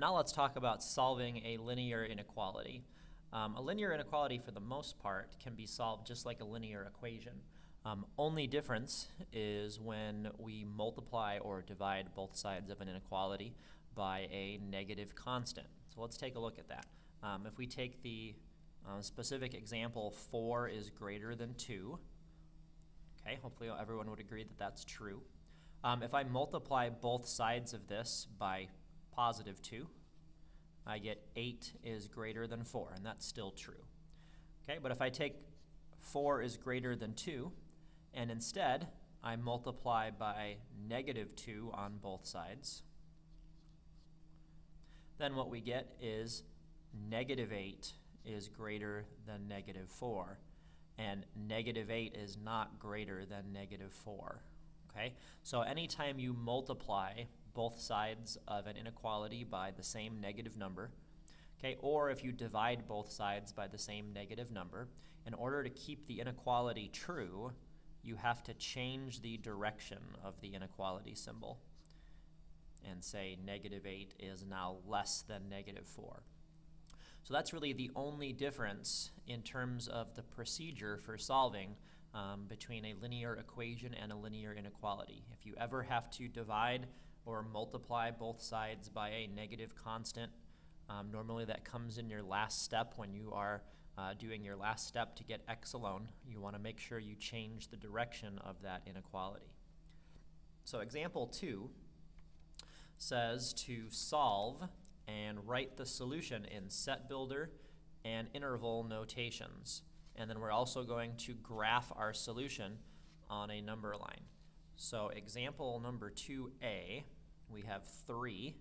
Now let's talk about solving a linear inequality. A linear inequality, for the most part, can be solved just like a linear equation. Only difference is when we multiply or divide both sides of an inequality by a negative constant. So let's take a look at that. If we take the specific example, 4 is greater than 2, okay, hopefully everyone would agree that that's true. If I multiply both sides of this by positive 2, I get 8 is greater than 4, and that's still true. Okay, but if I take 4 is greater than 2, and instead I multiply by negative 2 on both sides, then what we get is negative 8 is greater than negative 4, and negative 8 is not greater than negative 4. Okay, so anytime you multiply both sides of an inequality by the same negative number, okay, or if you divide both sides by the same negative number, in order to keep the inequality true, you have to change the direction of the inequality symbol and say negative 8 is now less than negative 4. So that's really the only difference in terms of the procedure for solving between a linear equation and a linear inequality. If you ever have to divide or multiply both sides by a negative constant, normally that comes in your last step when you are doing your last step to get x alone. You want to make sure you change the direction of that inequality. So example 2 says to solve and write the solution in set builder and interval notations. And then we're also going to graph our solution on a number line. So example number 2a, we have 3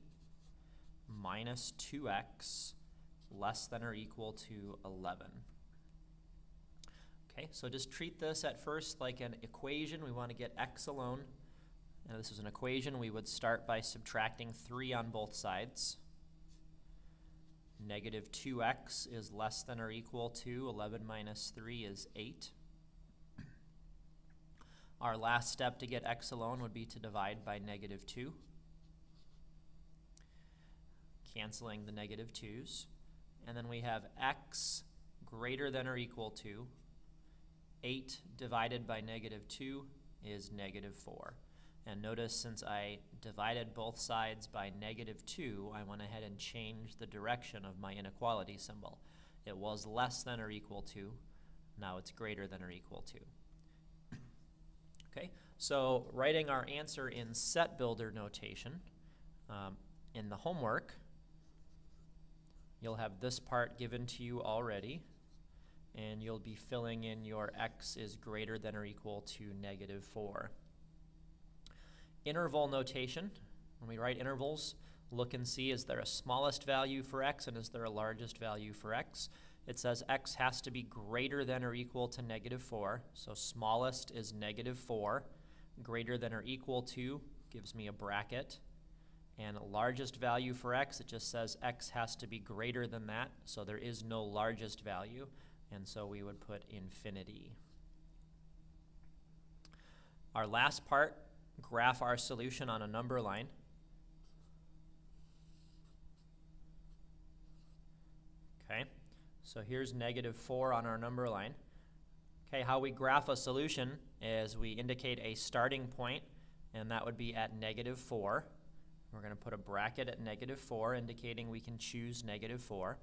minus 2x less than or equal to 11. Okay, so just treat this at first like an equation. We want to get x alone. Now this is an equation. We would start by subtracting 3 on both sides. Negative 2x is less than or equal to 11 minus 3 is 8. Our last step to get x alone would be to divide by negative 2, canceling the negative 2's. And then we have x greater than or equal to 8 divided by negative 2 is negative 4. And notice since I divided both sides by negative 2, I went ahead and changed the direction of my inequality symbol. It was less than or equal to, now it's greater than or equal to. Okay, so writing our answer in set builder notation, in the homework, you'll have this part given to you already, and you'll be filling in your x is greater than or equal to negative 4. Interval notation, when we write intervals, look and see is there a smallest value for x and is there a largest value for x. It says x has to be greater than or equal to negative 4, so smallest is negative 4, greater than or equal to gives me a bracket, and largest value for x, it just says x has to be greater than that, so there is no largest value, and so we would put infinity. Our last part, graph our solution on a number line. Okay, so here's negative 4 on our number line. Okay, how we graph a solution is we indicate a starting point, and that would be at negative 4. We're going to put a bracket at negative 4, indicating we can choose negative 4.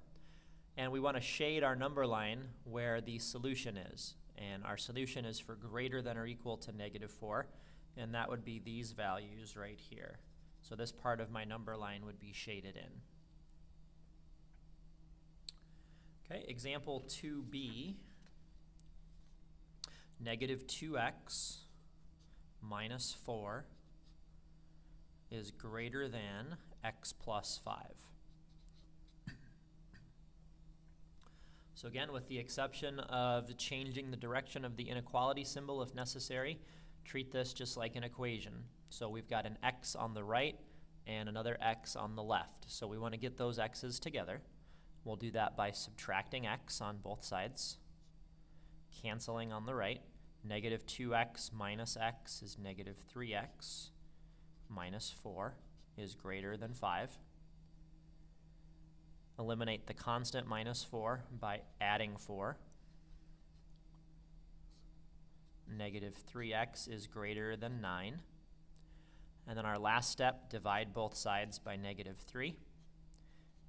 And we want to shade our number line where the solution is. And our solution is for greater than or equal to negative 4. And that would be these values right here. So this part of my number line would be shaded in. Okay, example 2b, negative 2x minus 4 is greater than x plus 5. So again, with the exception of changing the direction of the inequality symbol if necessary, treat this just like an equation. So we've got an x on the right and another x on the left. So we want to get those x's together. We'll do that by subtracting x on both sides, canceling on the right. Negative 2x minus x is negative 3x minus 4 is greater than 5. eliminate the constant minus 4 by adding 4. Negative 3x is greater than 9. And then our last step, divide both sides by negative 3.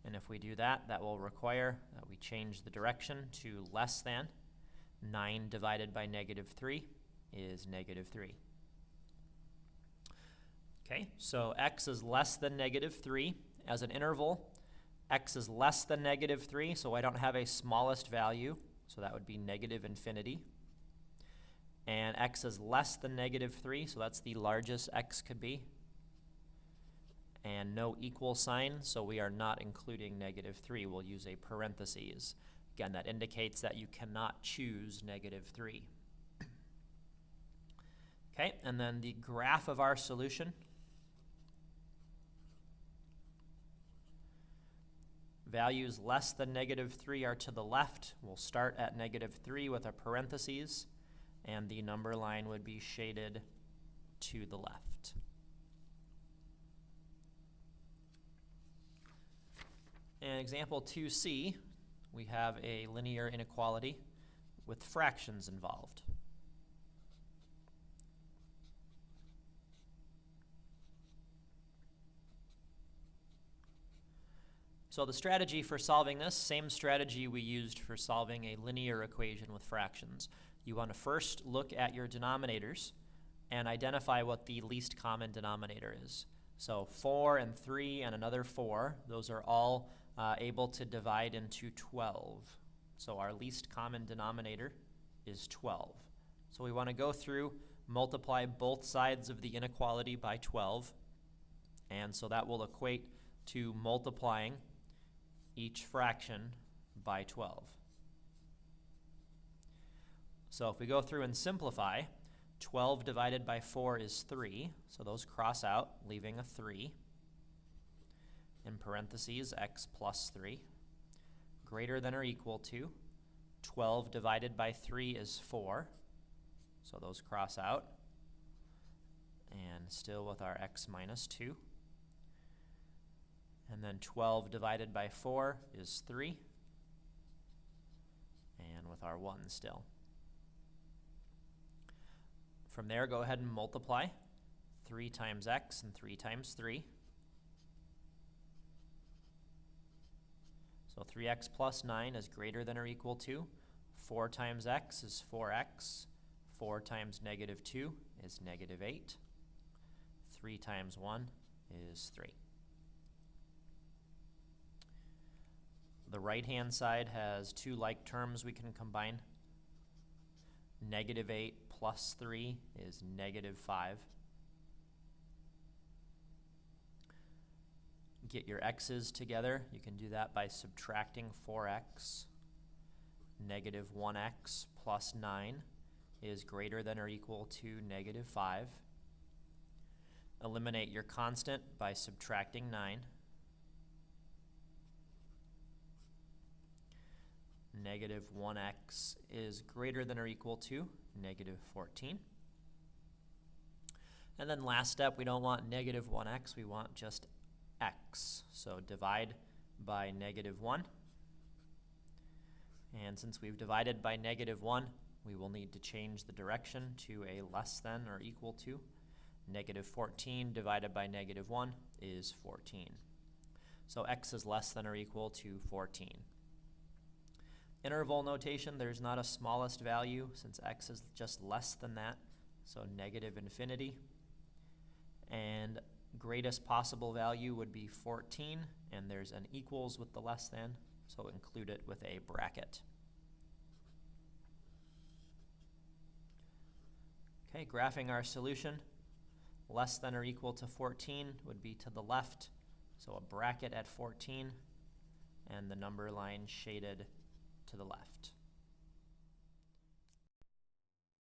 And if we do that, that will require that we change the direction to less than. 9 divided by negative 3 is negative 3. Okay, so x is less than negative 3. As an interval, x is less than negative 3, so I don't have a smallest value, so that would be negative infinity. And x is less than negative 3, so that's the largest x could be. And no equal sign, so we are not including negative 3. We'll use a parentheses. Again, that indicates that you cannot choose negative 3. Okay, and then the graph of our solution. Values less than negative 3 are to the left. We'll start at negative 3 with a parentheses, and the number line would be shaded to the left. In example 2c, we have a linear inequality with fractions involved. So the strategy for solving this, same strategy we used for solving a linear equation with fractions. You want to first look at your denominators and identify what the least common denominator is. So 4 and 3 and another 4, those are all able to divide into 12. So our least common denominator is 12. So we want to go through, multiply both sides of the inequality by 12, and so that will equate to multiplying each fraction by 12. So if we go through and simplify, 12 divided by 4 is 3, so those cross out, leaving a 3. In parentheses, x plus 3, greater than or equal to. 12 divided by 3 is 4, so those cross out. And still with our x minus 2. And then 12 divided by 4 is 3, and with our 1 still. From there, go ahead and multiply 3 times x and 3 times 3. So 3x plus 9 is greater than or equal to. 4 times x is 4x. 4 times negative 2 is negative 8. 3 times 1 is 3. The right-hand side has two like terms we can combine. Negative 8 plus 3 is negative 5. Get your x's together. You can do that by subtracting 4x. Negative 1x plus 9 is greater than or equal to negative 5. Eliminate your constant by subtracting 9. Negative 1x is greater than or equal to negative 14. And then last step, we don't want negative 1x, we want just x. So divide by negative 1. And since we've divided by negative 1, we will need to change the direction to a less than or equal to. Negative 14 divided by negative 1 is 14. So x is less than or equal to 14. Interval notation, there's not a smallest value since x is just less than that, so negative infinity. And greatest possible value would be 14, and there's an equals with the less than, so include it with a bracket. Okay, graphing our solution, less than or equal to 14 would be to the left, so a bracket at 14, and the number line shaded to the left.